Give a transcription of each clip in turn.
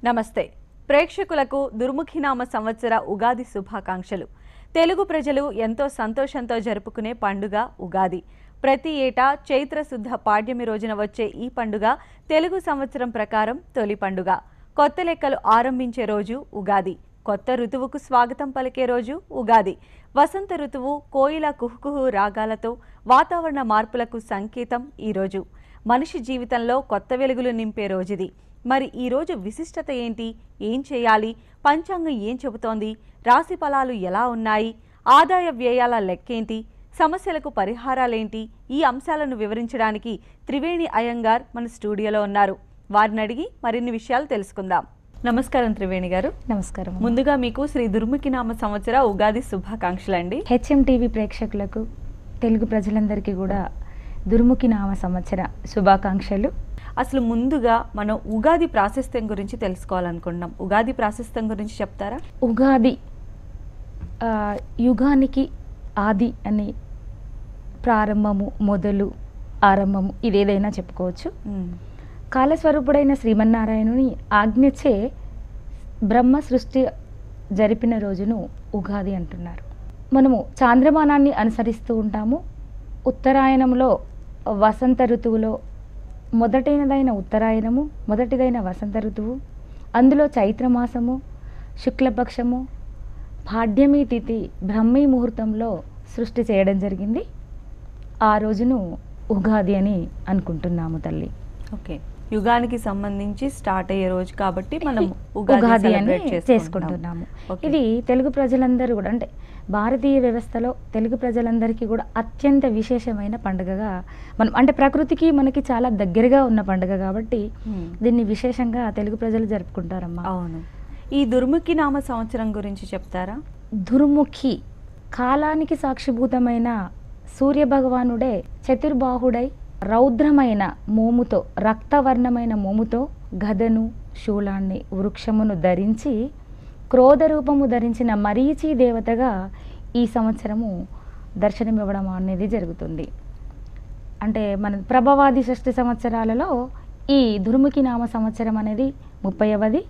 నమస్తే ప్రేక్షకులకు దుర్ముఖినామ సంవత్సర ఉగాది శుభాకాంక్షలు. తెలుగు ప్రజలు ఎంతో సంతోషంతో జరుపుకునే పండుగ ఉగాది. ప్రతి ఏటా చైత్ర శుద్ధ పాడ్యమి రోజున వచ్చే ఈ పండుగ తెలుగు సంవత్సరం ప్రకారం తొలి పండుగ. కొత్త లెక్కలు ఆరంభించే రోజు ఉగాది. కొత్త ఋతువుకు స్వాగతం పలికే రోజు ఉగాది. వసంత ఋతువు కోయిల కుహుకుహు రాగాలతో వాతావరణ మార్పులకు సంకేతం ఈ రోజు. మనిషి జీవితంలో కొత్త వెలుగులు నింపే రోజుది. మరి ఈ రోజు విశిష్టత ఏంటి? ఏం చేయాలి? పంచాంగం ఏం చెబుతోంది? రాశి ఫలాలు ఎలా ఉన్నాయి? ఆదాయ వ్యయాల లెక్కేంటి? సమస్యలకు పరిహారాలేంటి? ఈ అంశాలను వివరించడానికి త్రివేణి అయ్యంగార్ మన స్టూడియోలో ఉన్నారు. వారిని అడిగి మరిన్ని విషయాలు తెలుసుకుందాం. నమస్కారం త్రివేణి గారు. నమస్కారం. ముందుగా మీకు శ్రీ దుర్ముఖినామ సంవత్సర ఉగాది శుభాకాంక్షలు అండి. హెచ్ఎంటీవీ ప్రేక్షకులకు తెలుగు ప్రజలందరికీ కూడా దుర్ముఖినామ సంవత్సర శుభాకాంక్షలు. అసలు ముందుగా మనం ఉగాది ప్రాశస్త్యం గురించి తెలుసుకోవాలనుకుంటున్నాం. ఉగాది ప్రాశస్త్యం గురించి చెప్తారా? ఉగాది యుగానికి ఆది అని, ప్రారంభము, మొదలు, ఆరంభము ఇదేదైనా చెప్పుకోవచ్చు. కాలస్వరూపుడైన శ్రీమన్నారాయణుని ఆజ్ఞచే బ్రహ్మ సృష్టి జరిపిన రోజును ఉగాది అంటున్నారు. మనము చాంద్రమానాన్ని అనుసరిస్తూ ఉంటాము. ఉత్తరాయణంలో వసంత ఋతువులో మొదటిదైన ఉత్తరాయణము, మొదటిదైన వసంత ఋతువు, అందులో చైత్రమాసము, శుక్లపక్షము, పాడ్యమి తిథి, బ్రహ్మీ ముహూర్తంలో సృష్టి చేయడం జరిగింది. ఆ రోజును ఉగాది అని అనుకుంటున్నాము తల్లి. ఓకే, యుగానికి సంబంధించి స్టార్ట్ అయ్యే రోజు కాబట్టి మనం ఉగాది అని చేసుకుంటున్నాము. ఇది తెలుగు ప్రజలందరూ కూడా, అంటే భారతీయ వ్యవస్థలో తెలుగు ప్రజలందరికీ కూడా అత్యంత విశేషమైన పండుగగా మనం, అంటే ప్రకృతికి మనకి చాలా దగ్గరగా ఉన్న పండుగ కాబట్టి దీన్ని విశేషంగా తెలుగు ప్రజలు జరుపుకుంటారమ్మా. అవును. ఈ దుర్ముఖి నామ సంవత్సరం గురించి చెప్తారా? దుర్ముఖి కాలానికి సాక్షిభూతమైన సూర్య భగవానుడే చతుర్బాహుడై రౌద్రమైన మోముతో, రక్తవర్ణమైన మోముతో గదను, శూలాన్ని, వృక్షమును ధరించి క్రోధ రూపము ధరించిన మరీచి దేవతగా ఈ సంవత్సరము దర్శనమివ్వడం అనేది జరుగుతుంది. అంటే మన ప్రభవాది షష్ఠి సంవత్సరాలలో ఈ దుర్ముఖి నామ సంవత్సరం అనేది 30వది.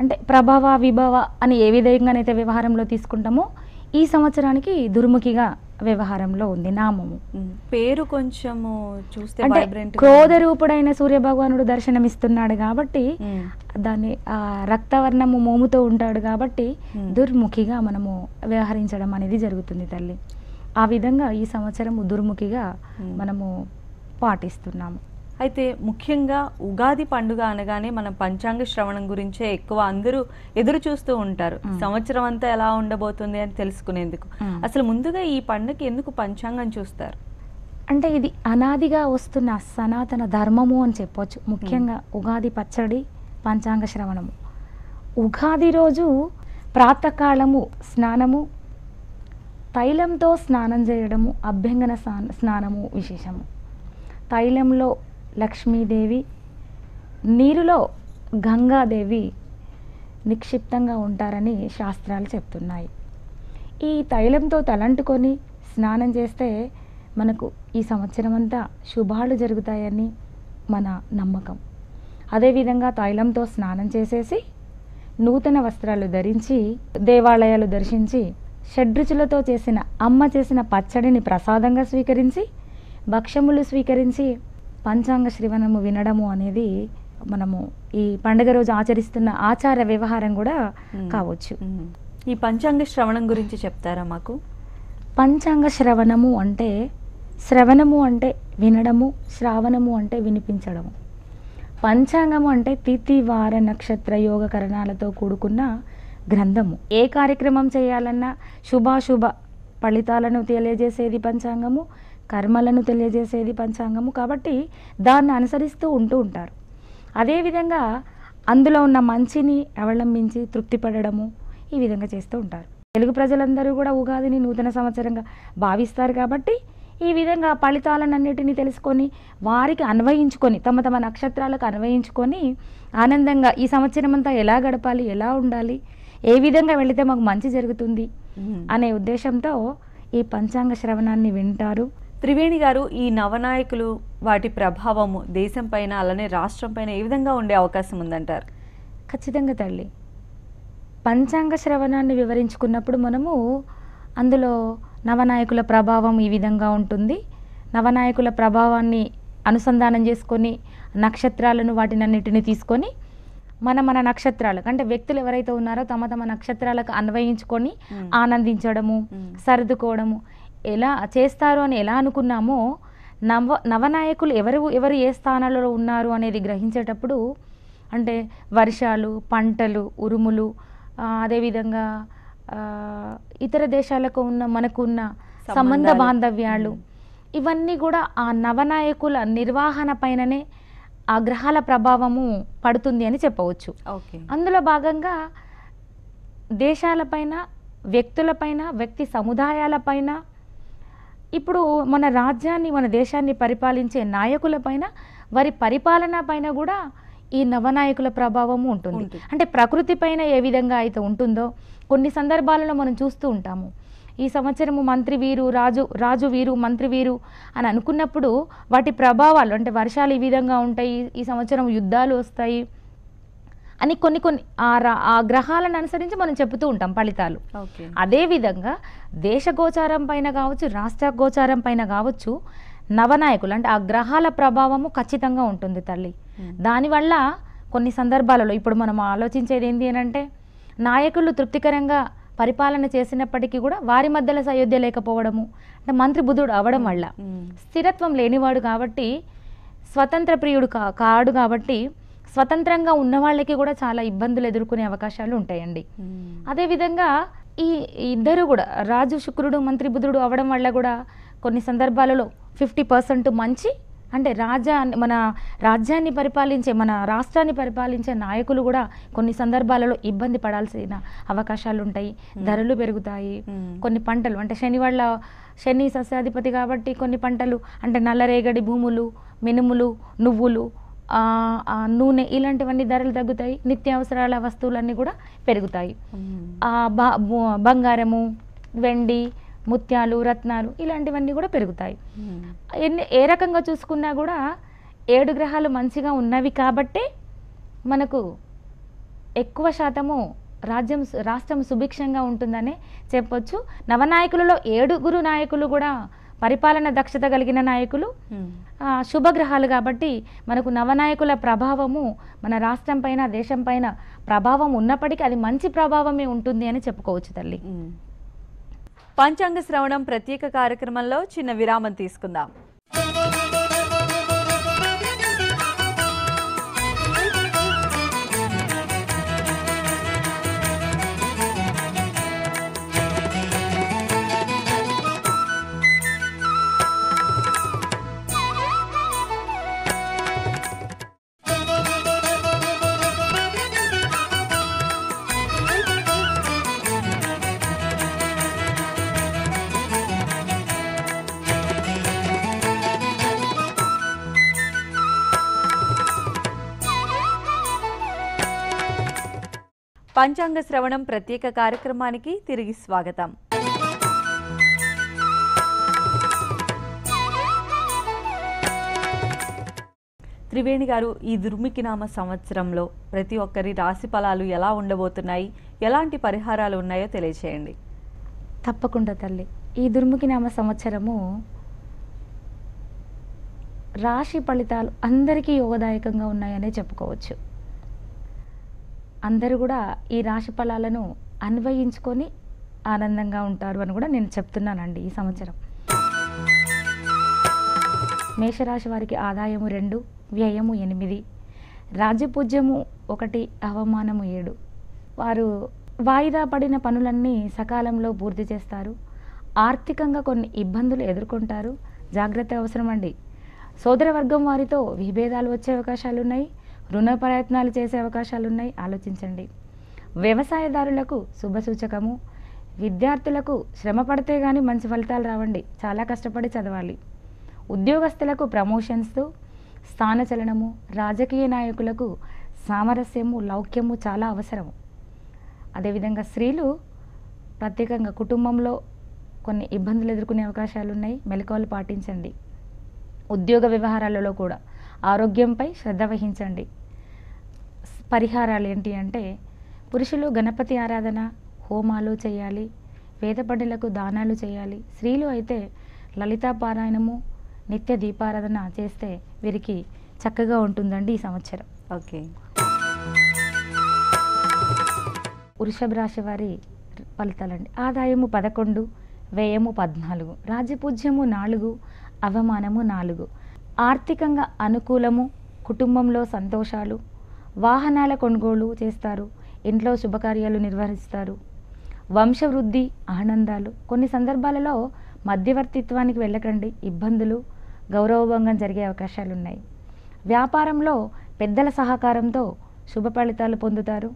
అంటే ప్రభవ విభవ అని ఏ విధంగానైతే వ్యవహారంలో తీసుకుంటామో ఈ సంవత్సరానికి దుర్ముఖిగా వ్యవహారంలో ఉంది నామము. పేరు కొంచెము చూస్తే అంటే క్రోధ రూపుడైన సూర్య భగవానుడు దర్శనమిస్తున్నాడు కాబట్టి దాన్ని రక్తవర్ణము మోముతో ఉంటాడు కాబట్టి దుర్ముఖిగా మనము వ్యవహరించడం అనేది జరుగుతుంది తల్లి. ఆ విధంగా ఈ సంవత్సరం దుర్ముఖిగా మనము పాటిస్తున్నాము. అయితే ముఖ్యంగా ఉగాది పండుగ అనగానే మనం పంచాంగ శ్రవణం గురించే ఎక్కువ అందరూ ఎదురు చూస్తూ ఉంటారు. సంవత్సరం అంతా ఎలా ఉండబోతుంది అని తెలుసుకునేందుకు. అసలు ముందుగా ఈ పండుగకి ఎందుకు పంచాంగం చూస్తారు? అంటే ఇది అనాదిగా వస్తున్న సనాతన ధర్మము అని చెప్పొచ్చు. ముఖ్యంగా ఉగాది పచ్చడి, పంచాంగ శ్రవణము. ఉగాది రోజు ప్రాతకాలము స్నానము, తైలంతో స్నానం చేయడము, అభ్యంగన స్నానము విశేషము. తైలంలో లక్ష్మీదేవి, నీరులో గంగాదేవి నిక్షిప్తంగా ఉంటారని శాస్త్రాలు చెప్తున్నాయి. ఈ తైలంతో తలంటుకొని స్నానం చేస్తే మనకు ఈ సంవత్సరం అంతా శుభాలు జరుగుతాయని మన నమ్మకం. అదేవిధంగా తైలంతో స్నానం చేసేసి నూతన వస్త్రాలు ధరించి దేవాలయాలు దర్శించి షడ్రుచులతో చేసిన అమ్మ చేసిన పచ్చడిని ప్రసాదంగా స్వీకరించి భక్ష్యములు స్వీకరించి పంచాంగ శ్రవణము వినడము అనేది మనము ఈ పండుగ రోజు ఆచరిస్తున్న ఆచార వ్యవహారం కూడా కావచ్చు. ఈ పంచాంగ శ్రవణం గురించి చెప్తారా మాకు? పంచాంగ శ్రవణము అంటే, శ్రవణము అంటే వినడము, శ్రావణము అంటే వినిపించడము. పంచాంగము అంటే తిథి, వార, నక్షత్ర, యోగ కరణాలతో కూడుకున్న గ్రంథము. ఏ కార్యక్రమం చేయాలన్నా శుభాశుభ ఫలితాలను తెలియజేసేది పంచాంగము, కర్మలను తెలియజేసేది పంచాంగము. కాబట్టి దాన్ని అనుసరిస్తూ ఉంటారు. అదేవిధంగా అందులో ఉన్న మంచిని అవలంబించి తృప్తిపడము ఈ విధంగా చేస్తూ ఉంటారు. తెలుగు ప్రజలందరూ కూడా ఉగాదిని నూతన సంవత్సరంగా భావిస్తారు కాబట్టి ఈ విధంగా ఫలితాలన్నిటిని తెలుసుకొని వారికి అన్వయించుకొని, తమ తమ నక్షత్రాలకు అన్వయించుకొని ఆనందంగా ఈ సంవత్సరం అంతా ఎలా గడపాలి, ఎలా ఉండాలి, ఏ విధంగా వెళితే మాకు మంచి జరుగుతుంది అనే ఉద్దేశంతో ఈ పంచాంగ శ్రవణాన్ని వింటారు. త్రివేణి గారు, ఈ నవనాయకులు వాటి ప్రభావము దేశం పైన అలానే రాష్ట్రం పైన ఏ విధంగా ఉండే అవకాశం ఉందంటారు? ఖచ్చితంగా తల్లి. పంచాంగ శ్రవణాన్ని వివరించుకున్నప్పుడు మనము అందులో నవనాయకుల ప్రభావం ఈ విధంగా ఉంటుంది. నవనాయకుల ప్రభావాన్ని అనుసంధానం చేసుకొని నక్షత్రాలను వాటినన్నిటిని తీసుకొని మన నక్షత్రాలకు అంటే వ్యక్తులు ఎవరైతే ఉన్నారో తమ తమ నక్షత్రాలకు అన్వయించుకొని ఆనందించడము, సర్దుకోవడము ఎలా చేస్తారు అని ఎలా అనుకున్నామో నవనాయకులు ఎవరు ఏ స్థానాలలో ఉన్నారు అనేది గ్రహించేటప్పుడు అంటే వర్షాలు, పంటలు, ఉరుములు, అదేవిధంగా ఇతర దేశాలకు మనకున్న సంబంధ బాంధవ్యాలు ఇవన్నీ కూడా ఆ నవనాయకుల నిర్వహణ పైననే ఆ గ్రహాల ప్రభావము పడుతుంది అని చెప్పవచ్చు. అందులో భాగంగా దేశాలపైన, వ్యక్తులపైన, వ్యక్తి సముదాయాలపైన, ఇప్పుడు మన రాజ్యాన్ని మన దేశాన్ని పరిపాలించే నాయకులపైన, వారి పరిపాలన పైన కూడా ఈ నవనాయకుల ప్రభావము ఉంటుంది. అంటే ప్రకృతి పైన ఏ విధంగా అయితే ఉంటుందో కొన్ని సందర్భాలలో మనం చూస్తూ ఉంటాము. ఈ సంవత్సరము మంత్రి వీరు, రాజు వీరు, మంత్రి వీరు అని అనుకున్నప్పుడు వాటి ప్రభావాలు అంటే వర్షాలు ఈ విధంగా ఉంటాయి, ఈ సంవత్సరం యుద్ధాలు వస్తాయి అని కొన్ని ఆ గ్రహాలను అనుసరించి మనం చెబుతూ ఉంటాం ఫలితాలు. అదేవిధంగా దేశ గోచారం పైన కావచ్చు, రాష్ట్ర గోచారం పైన కావచ్చు, నవనాయకులు అంటే ఆ గ్రహాల ప్రభావము ఖచ్చితంగా ఉంటుంది తల్లి. దానివల్ల కొన్ని సందర్భాలలో ఇప్పుడు మనం ఆలోచించేది ఏంటి అని అంటే నాయకులు తృప్తికరంగా పరిపాలన చేసినప్పటికీ కూడా వారి మధ్యలో సయోధ్య లేకపోవడము, అంటే మంత్రి బుధుడు అవడం వల్ల స్థిరత్వం లేనివాడు కాబట్టి, స్వతంత్ర ప్రియుడు కాడు కాబట్టి స్వతంత్రంగా ఉన్న వాళ్ళకి కూడా చాలా ఇబ్బందులు ఎదుర్కొనే అవకాశాలు ఉంటాయండి. అదేవిధంగా ఈ ఇద్దరు కూడా రాజు శుక్రుడు, మంత్రి బుధుడు అవడం వల్ల కూడా కొన్ని సందర్భాలలో 50% మంచి అంటే మన రాజ్యాన్ని పరిపాలించే, మన రాష్ట్రాన్ని పరిపాలించే నాయకులు కూడా కొన్ని సందర్భాలలో ఇబ్బంది పడాల్సిన అవకాశాలు ఉంటాయి. ధరలు పెరుగుతాయి. కొన్ని పంటలు అంటే శని సస్యాధిపతి కాబట్టి కొన్ని పంటలు అంటే నల్లరేగడి భూములు, మినుములు, నువ్వులు, నూనె ఇలాంటివన్నీ ధరలు తగ్గుతాయి. నిత్యావసరాల వస్తువులన్నీ కూడా పెరుగుతాయి. బంగారము, వెండి, ముత్యాలు, రత్నాలు ఇలాంటివన్నీ కూడా పెరుగుతాయి. ఏ రకంగా చూసుకున్నా కూడా 7 గ్రహాలు మంచిగా ఉన్నవి కాబట్టే మనకు ఎక్కువ శాతము రాష్ట్రం సుభిక్షంగా ఉంటుందనే చెప్పొచ్చు. నవనాయకులలో 7 నాయకులు కూడా పరిపాలన దక్షత కలిగిన నాయకులు, శుభగ్రహాలు కాబట్టి మనకు నవనాయకుల ప్రభావము మన రాష్ట్రం పైన, దేశం పైన ప్రభావం ఉన్నప్పటికీ అది మంచి ప్రభావమే ఉంటుంది అని చెప్పుకోవచ్చు తల్లి. పంచాంగ శ్రవణం ప్రత్యేక కార్యక్రమంలో చిన్న విరామం తీసుకుందాం. పంచాంగ శ్రవణం ప్రత్యేక కార్యక్రమానికి తిరిగి స్వాగతం. త్రివేణి గారు, ఈ దుర్ముఖినామ సంవత్సరంలో ప్రతి ఒక్కరి రాశి ఫలాలు ఎలా ఉండబోతున్నాయి, ఎలాంటి పరిహారాలు ఉన్నాయో తెలియజేయండి. తప్పకుండా తల్లి. ఈ దుర్ముఖినామ సంవత్సరము రాశి ఫలితాలు అందరికీ యోగదాయకంగా ఉన్నాయనే చెప్పుకోవచ్చు. అందరూ కూడా ఈ రాశి ఫలాలను అన్వయించుకొని ఆనందంగా ఉంటారు అని కూడా నేను చెప్తున్నానండి. ఈ సంవత్సరం మేషరాశి వారికి ఆదాయము 2, వ్యయము 8, రాజపూజ్యము 1, అవమానము 7. వారు వాయిదా పడిన పనులన్నీ సకాలంలో పూర్తి చేస్తారు. ఆర్థికంగా కొన్ని ఇబ్బందులు ఎదుర్కొంటారు. జాగ్రత్త అవసరం అండి. సోదర వర్గం వారితో విభేదాలు వచ్చే అవకాశాలు ఉన్నాయి. రుణ ప్రయత్నాలు చేసే అవకాశాలు ఉన్నాయి. ఆలోచించండి. వ్యవసాయదారులకు శుభసూచకము. విద్యార్థులకు శ్రమ పడితే కానీ మంచి ఫలితాలు రావండి. చాలా కష్టపడి చదవాలి. ఉద్యోగస్తులకు ప్రమోషన్స్, స్థానచలనము. రాజకీయ నాయకులకు సామరస్యము, లౌక్యము చాలా అవసరము. అదేవిధంగా స్త్రీలు ప్రత్యేకంగా కుటుంబంలో కొన్ని ఇబ్బందులు ఎదుర్కొనే అవకాశాలు ఉన్నాయి. మెలకువలు పాటించండి. ఉద్యోగ వ్యవహారాలలో కూడా ఆరోగ్యంపై శ్రద్ధ వహించండి. పరిహారాలు ఏంటి అంటే, పురుషులు గణపతి ఆరాధన, హోమాలు చేయాలి, వేద పండితులకు దానాలు చేయాలి. స్త్రీలు అయితే లలితా పారాయణము, నిత్య దీపారాధన చేస్తే వీరికి చక్కగా ఉంటుందండి ఈ సంవత్సరం. ఓకే. వృషభ రాశి వారి ఫలితాలండి. ఆదాయము 11, వ్యయము 14, రాజ్యపూజ్యము 4, అవమానము 4. ఆర్థికంగా అనుకూలము, కుటుంబంలో సంతోషాలు, వాహనాల కొనుగోలు చేస్తారు, ఇంట్లో శుభకార్యాలు నిర్వహిస్తారు, వంశవృద్ధి, ఆనందాలు. కొన్ని సందర్భాలలో మధ్యవర్తిత్వానికి వెళ్ళకండి, ఇబ్బందులు, గౌరవభంగం జరిగే అవకాశాలు ఉన్నాయి. వ్యాపారంలో పెద్దల సహకారంతో శుభ ఫలితాలు పొందుతారు.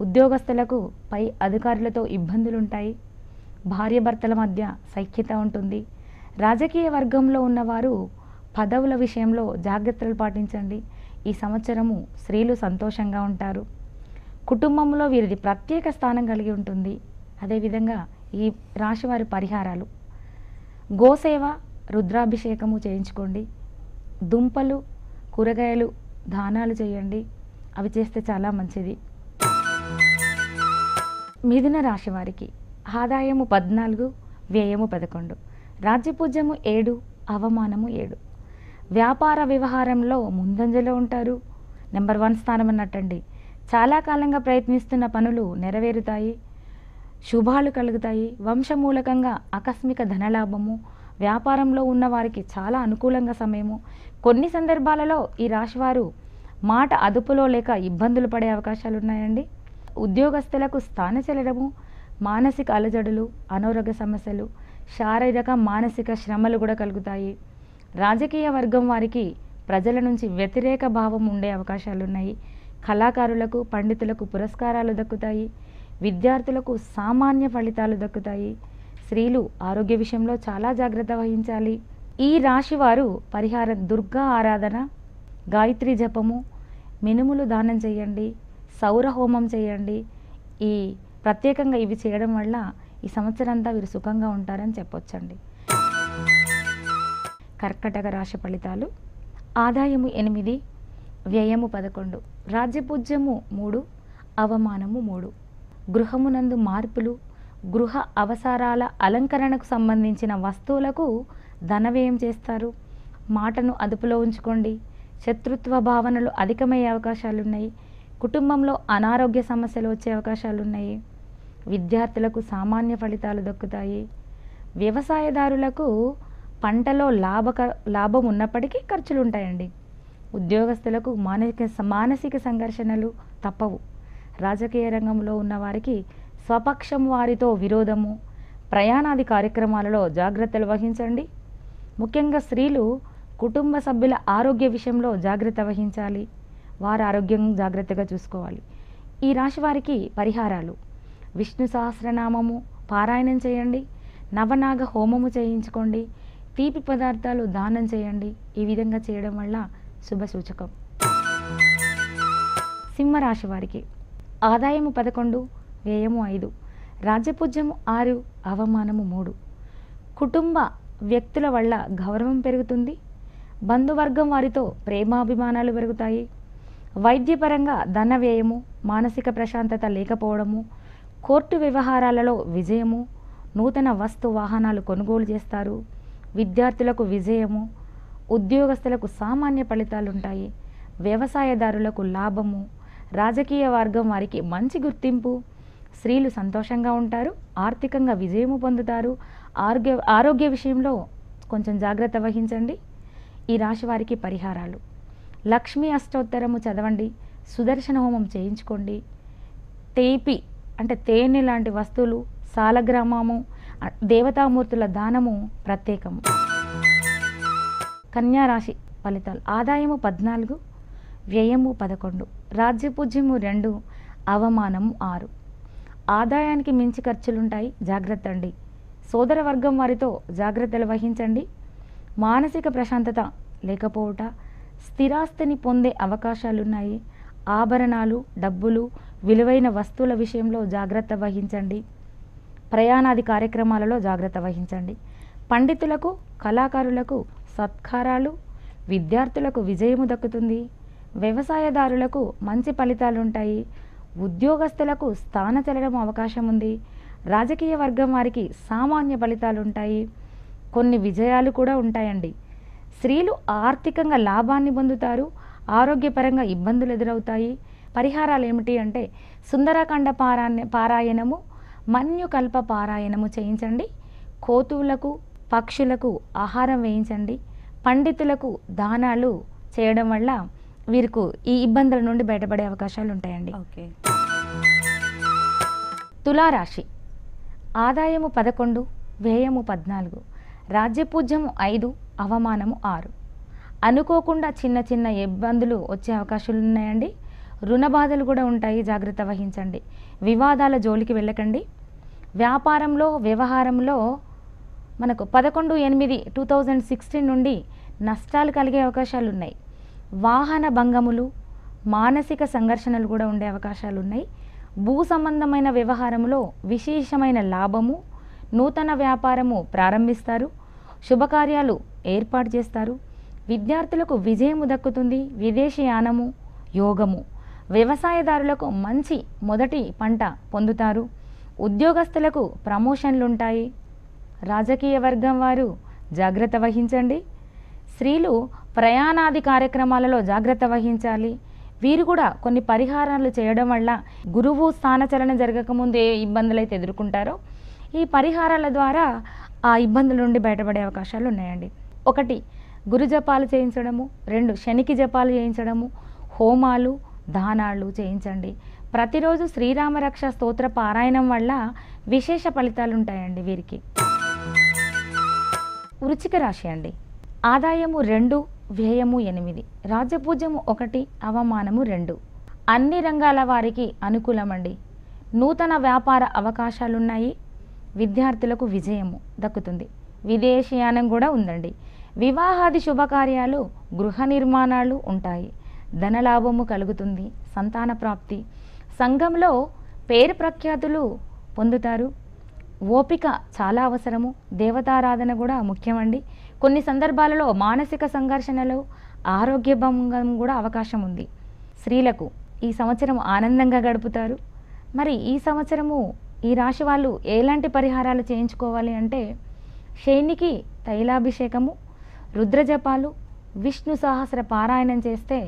ఉద్యోగస్తులకు పై అధికారులతో ఇబ్బందులుంటాయి. భార్యాభర్తల మధ్య సఖ్యత ఉంటుంది. రాజకీయ వర్గంలో ఉన్నవారు పదవుల విషయంలో జాగ్రత్తలు పాటించండి. ఈ సంవత్సరము స్త్రీలు సంతోషంగా ఉంటారు. కుటుంబంలో వీరిది ప్రత్యేక స్థానం కలిగి ఉంటుంది. అదేవిధంగా ఈ రాశివారి పరిహారాలు: గోసేవ, రుద్రాభిషేకము చేయించుకోండి. దుంపలు, కూరగాయలు దానాలు చేయండి, అవి చేస్తే చాలా మంచిది. మిథున రాశి వారికి ఆదాయము 14, వ్యయము 11, రాజ్యపూజ్యము 7, అవమానము 7. వ్యాపార వ్యవహారంలో ముందంజలో ఉంటారు. నెంబర్ 1 స్థానం అన్నట్టండి. చాలా కాలంగా ప్రయత్నిస్తున్న పనులు నెరవేరుతాయి, శుభాలు కలుగుతాయి. వంశమూలకంగా ఆకస్మిక ధనలాభము, వ్యాపారంలో ఉన్న వారికి చాలా అనుకూలంగా సమయము. కొన్ని సందర్భాలలో ఈ రాశివారు మాట అదుపులో లేక ఇబ్బందులు పడే అవకాశాలు ఉన్నాయండి. ఉద్యోగస్తులకు స్థానచలనము, మానసిక అలజడులు, అనారోగ్య సమస్యలు, శారీరక మానసిక శ్రమలు కూడా కలుగుతాయి. రాజకీయ వర్గం వారికి ప్రజల నుంచి వ్యతిరేక భావం ఉండే అవకాశాలు ఉన్నాయి. కళాకారులకు, పండితులకు పురస్కారాలు దక్కుతాయి. విద్యార్థులకు సామాన్య ఫలితాలు దక్కుతాయి. స్త్రీలు ఆరోగ్య విషయంలో చాలా జాగ్రత్త వహించాలి. ఈ రాశివారు పరిహారం: దుర్గా ఆరాధన, గాయత్రి జపము, మినుములు దానం చేయండి, సౌర హోమం చేయండి. ఈ ప్రత్యేకంగా ఇవి చేయడం వల్ల ఈ సంవత్సరం అంతా వీరు సుఖంగా ఉంటారని చెప్పొచ్చండి. కర్కటక రాశి ఫలితాలు: ఆదాయము 8, వ్యయము 11, రాజ్యపూజ్యము 3, అవమానము 3. గృహమునందు మార్పులు, గృహ అవసరాల అలంకరణకు సంబంధించిన వస్తువులకు ధనవ్యయం చేస్తారు. మాటను అదుపులో ఉంచుకోండి. శత్రుత్వ భావనలు అధికమయ్యే అవకాశాలున్నాయి. కుటుంబంలో అనారోగ్య సమస్యలు వచ్చే అవకాశాలున్నాయి. విద్యార్థులకు సామాన్య ఫలితాలు దక్కుతాయి. వ్యవసాయదారులకు పంటలో లాభం ఉన్నప్పటికీ ఖర్చులు ఉంటాయండి. ఉద్యోగస్తులకు మానసిక సంఘర్షణలు తప్పవు. రాజకీయ రంగంలో ఉన్నవారికి స్వపక్షం వారితో విరోధము, ప్రయాణాది కార్యక్రమాలలో జాగ్రత్తలు వహించండి. ముఖ్యంగా స్త్రీలు కుటుంబ సభ్యుల ఆరోగ్య విషయంలో జాగ్రత్త వహించాలి. వారి ఆరోగ్యం జాగ్రత్తగా చూసుకోవాలి. ఈ రాశి వారికి పరిహారాలు: విష్ణు సహస్రనామము పారాయణం చేయండి, నవనాగ హోమము చేయించుకోండి, తీపి పదార్థాలు దానం చేయండి. ఈ విధంగా చేయడం వల్ల శుభ సూచకం. సింహరాశి వారికి ఆదాయము 11, వ్యయము 5, రాజ్యపూజ్యము 6, అవమానము 3. కుటుంబ వ్యక్తుల వల్ల గౌరవం పెరుగుతుంది. బంధువర్గం వారితో ప్రేమాభిమానాలు పెరుగుతాయి. వైద్యపరంగా ధన వ్యయము, మానసిక ప్రశాంతత లేకపోవడము, కోర్టు వ్యవహారాలలో విజయము, నూతన వస్తు వాహనాలు కొనుగోలు చేస్తారు. విద్యార్థులకు విజయము, ఉద్యోగస్తులకు సామాన్య ఫలితాలు ఉంటాయి. వ్యవసాయదారులకు లాభము, రాజకీయ వర్గం వారికి మంచి గుర్తింపు. స్త్రీలు సంతోషంగా ఉంటారు, ఆర్థికంగా విజయము పొందుతారు. ఆరోగ్య విషయంలో కొంచెం జాగ్రత్త వహించండి. ఈ రాశి వారికి పరిహారాలు: లక్ష్మీ అష్టోత్తరము చదవండి, సుదర్శన హోమం చేయించుకోండి, తేపి అంటే తేనె లాంటి వస్తువులు, సాలగ్రామము, దేవతామూర్తుల దానము ప్రత్యేకము. కన్యా రాశి ఫలితాలు: ఆదాయము 14, వ్యయము 11, రాజ్యపూజ్యము 2, అవమానము 6. ఆదాయానికి మించి ఖర్చులుంటాయి, జాగ్రత్త అండి. సోదర వర్గం వారితో జాగ్రత్తలు వహించండి. మానసిక ప్రశాంతత లేకపోవట, స్థిరాస్తిని పొందే అవకాశాలున్నాయి. ఆభరణాలు, డబ్బులు, విలువైన వస్తువుల విషయంలో జాగ్రత్త వహించండి. ప్రయాణాది కార్యక్రమాలలో జాగ్రత్త వహించండి. పండితులకు, కళాకారులకు సత్కారాలు, విద్యార్థులకు విజయము దక్కుతుంది. వ్యవసాయదారులకు మంచి ఫలితాలు ఉంటాయి. ఉద్యోగస్తులకు స్థానచలనం అవకాశం ఉంది. రాజకీయ వర్గం వారికి సామాన్య ఫలితాలు ఉంటాయి. కొన్ని విజయాలు కూడా ఉంటాయండి. స్త్రీలు ఆర్థికంగా లాభాన్ని పొందుతారు. ఆరోగ్యపరంగా ఇబ్బందులు ఎదురవుతాయి. పరిహారాలు ఏమిటి అంటే సుందరకాండ పారాయణము, మన్యుకల్ప పారాయణము చేయించండి. కోతువులకు పక్షులకు ఆహారం వేయించండి. పండితులకు దానాలు చేయడం వల్ల వీరికి ఈ ఇబ్బందుల నుండి బయటపడే అవకాశాలు ఉంటాయండి. ఓకే. తులారాశి. ఆదాయము 11, వ్యయము 14, రాజ్యపూజ్యము 5, అవమానము 6. అనుకోకుండా చిన్న చిన్న ఇబ్బందులు వచ్చే అవకాశాలు ఉన్నాయండి. రుణ బాధలు కూడా ఉంటాయి, జాగ్రత్త వహించండి. వివాదాల జోలికి వెళ్ళకండి. వ్యాపారంలో వ్యవహారంలో మనకు 11/8/2016 నుండి నష్టాలు కలిగే అవకాశాలు ఉన్నాయి. వాహన భంగములు, మానసిక సంఘర్షణలు కూడా ఉండే అవకాశాలు ఉన్నాయి. భూ సంబంధమైన వ్యవహారంలో విశేషమైన లాభము, నూతన వ్యాపారము ప్రారంభిస్తారు. శుభకార్యాలు ఏర్పాటు చేస్తారు. విద్యార్థులకు విజయము దక్కుతుంది. విదేశీయానము యోగము. వ్యవసాయదారులకు మంచి మొదటి పంట పొందుతారు. ఉద్యోగస్తులకు ప్రమోషన్లు ఉంటాయి. రాజకీయ వర్గం వారు జాగ్రత్త వహించండి. స్త్రీలు ప్రయాణాది కార్యక్రమాలలో జాగ్రత్త వహించాలి. వీరు కూడా కొన్ని పరిహారాలు చేయడం వల్ల గురువు స్థానచలనం జరగకముందు ఏ ఇబ్బందులు అయితే ఎదుర్కొంటారో ఈ పరిహారాల ద్వారా ఆ ఇబ్బందుల నుండి బయటపడే అవకాశాలు ఉన్నాయండి. 1 గురు జపాలు చేయించడము, 2 శనికి జపాలు చేయించడము, హోమాలు దానాలు చేయించండి. ప్రతిరోజు శ్రీరామరక్ష స్తోత్ర పారాయణం వల్ల విశేష ఫలితాలు ఉంటాయండి వీరికి. వృశ్చిక రాశి అండి. ఆదాయము 2, వ్యయము 8, రాజ్యపూజ్యము 1, అవమానము 2. అన్ని రంగాల వారికి అనుకూలమండి. నూతన వ్యాపార అవకాశాలున్నాయి. విద్యార్థులకు విజయము దక్కుతుంది. విదేశీయానం కూడా ఉందండి. వివాహాది శుభకార్యాలు, గృహ నిర్మాణాలు ఉంటాయి. ధనలాభము కలుగుతుంది. సంతాన ప్రాప్తి. సంఘంలో పేరు ప్రఖ్యాతులు పొందుతారు. ఓపిక చాలా అవసరము. దేవతారాధన కూడా ముఖ్యమండి. కొన్ని సందర్భాలలో మానసిక సంఘర్షణలు, ఆరోగ్య భంగం కూడా అవకాశం ఉంది. స్త్రీలకు ఈ సంవత్సరం ఆనందంగా గడుపుతారు. మరి ఈ సంవత్సరము ఈ రాశి వాళ్ళు ఎలాంటి పరిహారాలు చేయించుకోవాలి అంటే శనికి తైలాభిషేకము, రుద్రజపాలు, విష్ణు సహస్ర పారాయణం చేస్తే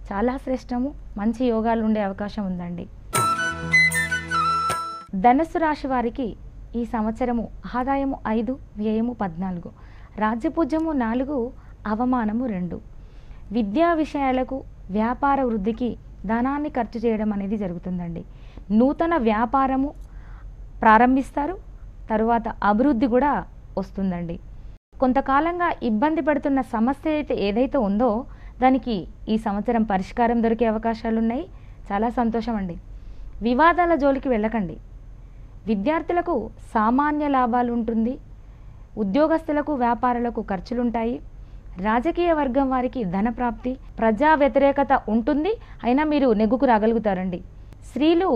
చాలా శ్రేష్టము. మంచి యోగాలు ఉండే అవకాశం ఉందండి. ధనుస్సు రాశి వారికి ఈ సంవత్సరము ఆదాయము 5, వ్యయము 14, రాజ్యపూజ్యము 4, అవమానము 2. విద్యా విషయాలకు, వ్యాపార వృద్ధికి ధనాన్ని ఖర్చు చేయడం అనేది జరుగుతుందండి. నూతన వ్యాపారము ప్రారంభిస్తారు. తరువాత అభివృద్ధి కూడా వస్తుందండి. కొంతకాలంగా ఇబ్బంది పడుతున్న సమస్య ఏదైతే ఉందో దానికి ఈ సంవత్సరం పరిష్కారం దొరికే అవకాశాలు ఉన్నాయి. చాలా సంతోషం అండి. వివాదాల జోలికి వెళ్ళకండి. విద్యార్థులకు సామాన్య లాభాలు ఉంటుంది. ఉద్యోగస్తులకు వ్యాపారులకు ఖర్చులుంటాయి. రాజకీయ వర్గం వారికి ధనప్రాప్తి. ప్రజా వ్యతిరేకత ఉంటుంది, అయినా మీరు నెగ్గుకు రాగలుగుతారండి. స్త్రీలు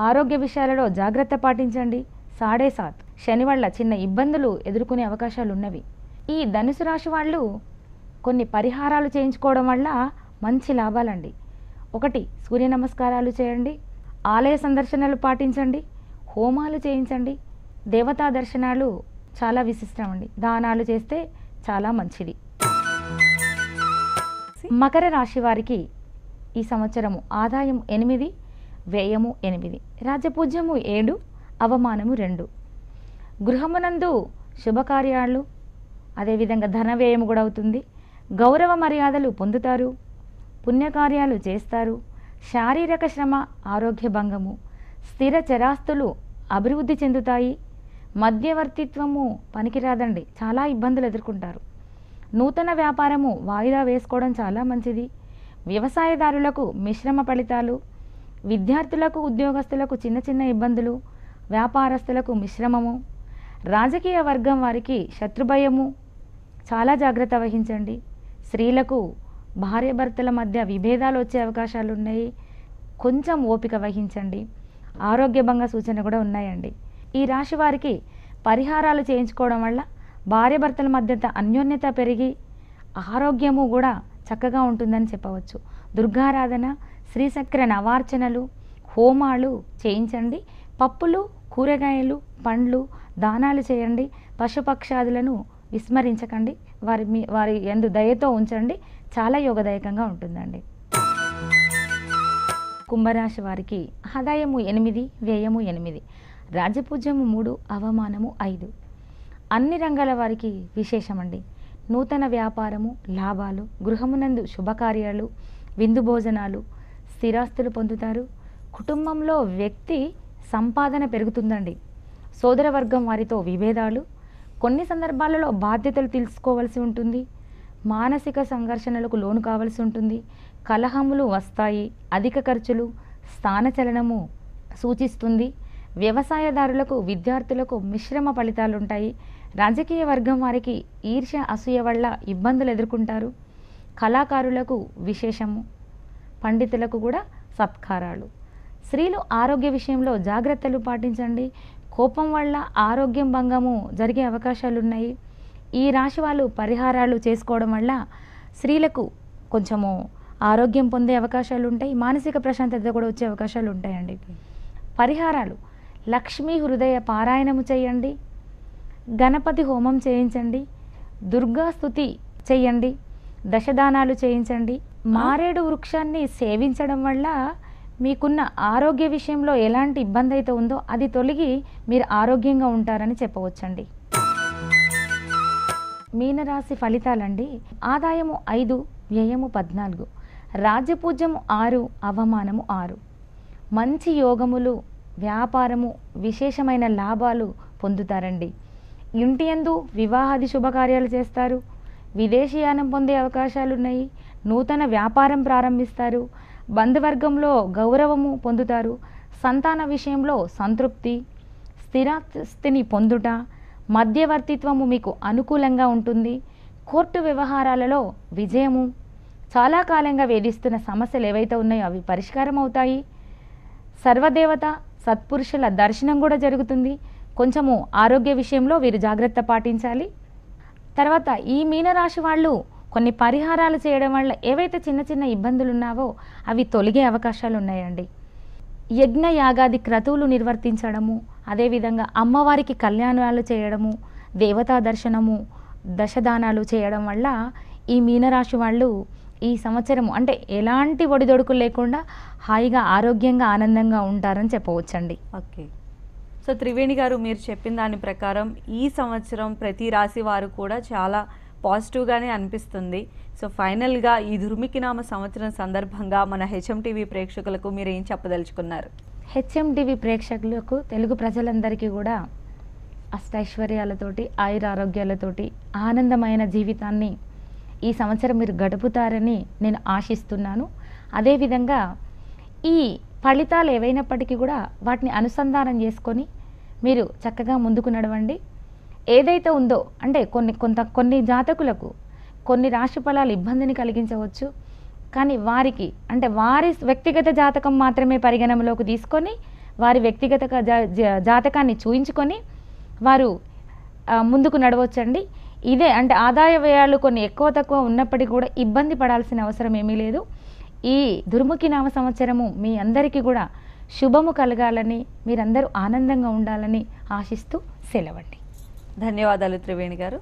ఆరోగ్య విషయాలలో జాగ్రత్త పాటించండి. 7.5 శని వల్ల చిన్న ఇబ్బందులు ఎదుర్కొనే అవకాశాలు ఉన్నవి. ఈ ధనుసు రాశి వాళ్ళు కొన్ని పరిహారాలు చేయించుకోవడం వల్ల మంచి లాభాలండి. 1 సూర్య నమస్కారాలు చేయండి. ఆలయ సందర్శనలు పాటించండి. హోమాలు చేయించండి. దేవతా దర్శనాలు చాలా విశిష్టమండి. దానాలు చేస్తే చాలా మంచిది. మకర రాశి వారికి ఈ సంవత్సరము ఆదాయం 8, వ్యయము 8, రాజ్యపూజ్యము 7, అవమానము 2. గృహమునందు శుభకార్యాలు, అదేవిధంగా ధన వ్యయం కూడా అవుతుంది. గౌరవ మర్యాదలు పొందుతారు. పుణ్యకార్యాలు చేస్తారు. శారీరక శ్రమ, ఆరోగ్య భంగము. స్థిర చరాస్తులు అభివృద్ధి చెందుతాయి. మధ్యవర్తిత్వము పనికిరాదండి. చాలా ఇబ్బందులు ఎదుర్కొంటారు. నూతన వ్యాపారము వాయిదా వేసుకోవడం చాలా మంచిది. వ్యవసాయదారులకు మిశ్రమ ఫలితాలు. విద్యార్థులకు, ఉద్యోగస్తులకు చిన్న చిన్న ఇబ్బందులు. వ్యాపారస్తులకు మిశ్రమము. రాజకీయ వర్గం వారికి శత్రుభయము. చాలా జాగ్రత్త వహించండి. స్త్రీలకు భార్యాభర్తల మధ్య విభేదాలు వచ్చే అవకాశాలు ఉన్నాయి. కొంచెం ఓపిక వహించండి. ఆరోగ్యభంగ సూచన కూడా ఉన్నాయండి. ఈ రాశి వారికి పరిహారాలు చేయించుకోవడం వల్ల భార్యాభర్తల మధ్య అన్యోన్యత పెరిగి ఆరోగ్యము కూడా చక్కగా ఉంటుందని చెప్పవచ్చు. దుర్గారాధన, శ్రీచక్ర నవార్చనలు, హోమాలు చేయించండి. పప్పులు, కూరగాయలు, పండ్లు దానాలు చేయండి. పశుపక్షాదులను విస్మరించకండి. వారి యందు దయతో ఉంచండి. చాలా యోగదాయకంగా ఉంటుందండి. కుంభరాశి వారికి ఆదాయము 8, వ్యయము 8, రాజపూజ్యము 3, అవమానము 5. అన్ని రంగాల వారికి విశేషమండి. నూతన వ్యాపారము, లాభాలు, గృహమునందు శుభకార్యాలు, విందు భోజనాలు, స్థిరాస్తులు పొందుతారు. కుటుంబంలో వ్యక్తి సంపాదన పెరుగుతుందండి. సోదరవర్గం వారితో విభేదాలు, కొన్ని సందర్భాలలో బాధ్యతలు తెలుసుకోవాల్సి ఉంటుంది. మానసిక సంఘర్షణలకు లోను కావాల్సి ఉంటుంది. కలహములు వస్తాయి. అధిక ఖర్చులు, స్థానచలనము సూచిస్తుంది. వ్యవసాయదారులకు, విద్యార్థులకు మిశ్రమ ఫలితాలు ఉంటాయి. రాజకీయ వర్గం వారికి ఈర్ష్య, అసూయ వల్ల ఇబ్బందులు ఎదుర్కొంటారు. కళాకారులకు విశేషము, పండితులకు కూడా సత్కారాలు. స్త్రీలు ఆరోగ్య విషయంలో జాగ్రత్తలు పాటించండి. కోపం వల్ల ఆరోగ్యం భంగము జరిగే అవకాశాలు ఉన్నాయి. ఈ రాశి వాళ్ళు పరిహారాలు చేసుకోవడం వల్ల స్త్రీలకు కొంచెము ఆరోగ్యం పొందే అవకాశాలు ఉంటాయి. మానసిక ప్రశాంతత కూడా వచ్చే అవకాశాలు ఉంటాయండి. పరిహారాలు: లక్ష్మీ హృదయ పారాయణము చేయండి, గణపతి హోమం చేయించండి, దుర్గా స్తుతి చేయండి, దశదానాలు చేయించండి. మారేడు వృక్షాన్ని సేవించడం వల్ల మీకున్న ఆరోగ్య విషయంలో ఎలాంటి ఇబ్బంది అయితే ఉందో అది తొలగి మీరు ఆరోగ్యంగా ఉంటారని చెప్పవచ్చండి. మీనరాశి ఫలితాలండి. ఆదాయము 5, వ్యయము 14, రాజ్యపూజ్యము 6, అవమానము 6. మంచి యోగములు, వ్యాపారము, విశేషమైన లాభాలు పొందుతారండి. ఇంటి యందు వివాహాది శుభకార్యాలు చేస్తారు. విదేశీయానం పొందే అవకాశాలు ఉన్నాయి. నూతన వ్యాపారం ప్రారంభిస్తారు. బంధువర్గంలో గౌరవము పొందుతారు. సంతాన విషయంలో సంతృప్తి, స్థిరాస్తిని పొందుట, మధ్యవర్తిత్వము మీకు అనుకూలంగా ఉంటుంది. కోర్టు వ్యవహారాలలో విజయము. చాలా కాలంగా వేధిస్తున్న సమస్యలు ఏవైతే ఉన్నాయో అవి పరిష్కారం అవుతాయి. సర్వదేవత సత్పురుషుల దర్శనం కూడా జరుగుతుంది. కొంచెము ఆరోగ్య విషయంలో వీరు జాగ్రత్త పాటించాలి. తర్వాత ఈ మీనరాశి వాళ్ళు కొన్ని పరిహారాలు చేయడం వల్ల ఏవైతే చిన్న చిన్న ఇబ్బందులు ఉన్నావో అవి తొలగే అవకాశాలు ఉన్నాయండి. యజ్ఞ యాగాది క్రతువులు నిర్వర్తించడము, అదేవిధంగా అమ్మవారికి కళ్యాణాలు చేయడము, దేవతా దర్శనము, దశదానాలు చేయడం వల్ల ఈ మీనరాశి వాళ్ళు ఈ సంవత్సరము అంటే ఎలాంటి ఒడిదొడుకులు లేకుండా హాయిగా ఆరోగ్యంగా ఆనందంగా ఉంటారని చెప్పవచ్చండి. ఓకే. సో త్రివేణి గారు, మీరు చెప్పిన దాని ప్రకారం ఈ సంవత్సరం ప్రతి రాశి వారు కూడా చాలా పాజిటివ్గానే అనిపిస్తుంది. సో ఫైనల్గా ఈ దుర్ముఖినామ సంవత్సరం సందర్భంగా మన హెచ్ఎంటీవీ ప్రేక్షకులకు మీరు ఏం చెప్పదలుచుకున్నారు? హెచ్ఎంటీవీ ప్రేక్షకులకు, తెలుగు ప్రజలందరికీ కూడా అష్టైశ్వర్యాలతోటి, ఆయురారోగ్యాలతోటి ఆనందమైన జీవితాన్ని ఈ సంవత్సరం మీరు గడుపుతారని నేను ఆశిస్తున్నాను. అదేవిధంగా ఈ ఫలితాలు ఏవైనప్పటికీ కూడా వాటిని అనుసంధానం చేసుకొని మీరు చక్కగా ముందుకు నడవండి. ఏదైతే ఉందో అంటే కొన్ని జాతకులకు కొన్ని రాశి ఫలాలు ఇబ్బందిని కలిగించవచ్చు. కానీ వారికి అంటే వారి వ్యక్తిగత జాతకం మాత్రమే పరిగణనలోకి తీసుకొని వారి వ్యక్తిగత జాతకాన్ని చూయించుకొని వారు ముందుకు నడవచ్చండి. ఇదే అంటే ఆదాయ వ్యయాలు కొన్ని ఎక్కువ తక్కువ ఉన్నప్పటికీ కూడా ఇబ్బంది పడాల్సిన అవసరం ఏమీ లేదు. ఈ దుర్ముఖి నామ సంవత్సరము మీ అందరికీ కూడా శుభము కలగాలని, మీరందరూ ఆనందంగా ఉండాలని ఆశిస్తూ సెలవండి. ధన్యవాదాలు త్రివేణి గారు.